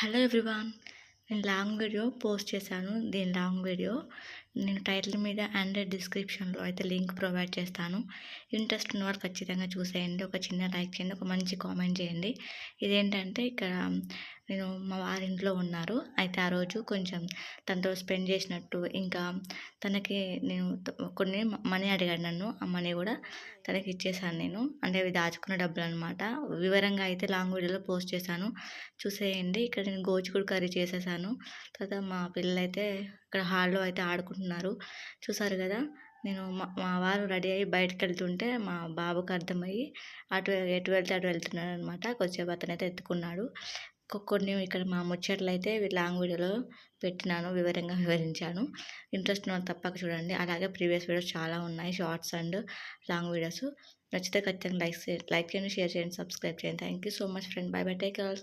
Hello everyone. నేను long video post చేశాను. దీని లాంగ్ వీడియో నేను టైటిల్ మీద అండ్ డిస్క్రిప్షన్లో అయితే లింక్ ప్రొవైడ్ చేస్తాను. ఇంట్రెస్ట్ ఉన్నవారు ఖచ్చితంగా చూసేయండి. ఒక చిన్న లైక్ చేయండి, ఒక మంచి కామెంట్ చేయండి. ఇదేంటంటే ఇక్కడ నేను మా వారింట్లో ఉన్నారు. అయితే ఆ రోజు కొంచెం తనతో స్పెండ్ చేసినట్టు, ఇంకా తనకి నేను కొన్ని మనీ అడిగాడు నన్ను. ఆ మనీ కూడా తనకి ఇచ్చేసాను నేను. అంటే అవి దాచుకున్న డబ్బులనమాట. వివరంగా అయితే లాంగ్ వీడియోలో పోస్ట్ చేశాను. చూసేయండి. ఇక్కడ నేను గోచిక్కుడు కర్రీ చేసేసాను. తర్వాత మా పిల్లలైతే ఇక్కడ హాల్‌లో అయితే ఆడుకుంటున్నారు. చూసారు గదా! నేను మా వారు రెడీ అయ్యి బయటికెళ్తుంటే మా బాబుకి అర్థమయ్యి ఎటు వెళ్తే అటు వెళ్తున్నాడనమాట. కొద్దిసేపు అతనైతే ఎత్తుకున్నాడు. కొన్ని ఇక్కడ మా ముచ్చట్లయితే లాంగ్ వీడియోలో పెట్టినాను. వివరంగా వివరించాను. ఇంట్రెస్ట్ ఉన్నవాళ్ళు తప్పక చూడండి. అలాగే ప్రీవియస్ వీడియోస్ చాలా ఉన్నాయి. Shorts and long videos. నచ్చితే ఖచ్చితంగా లైక్ చేయండి, షేర్ చేయండి, సబ్స్క్రైబ్ చేయండి. Thank you so much friend. Bye bye. Take care.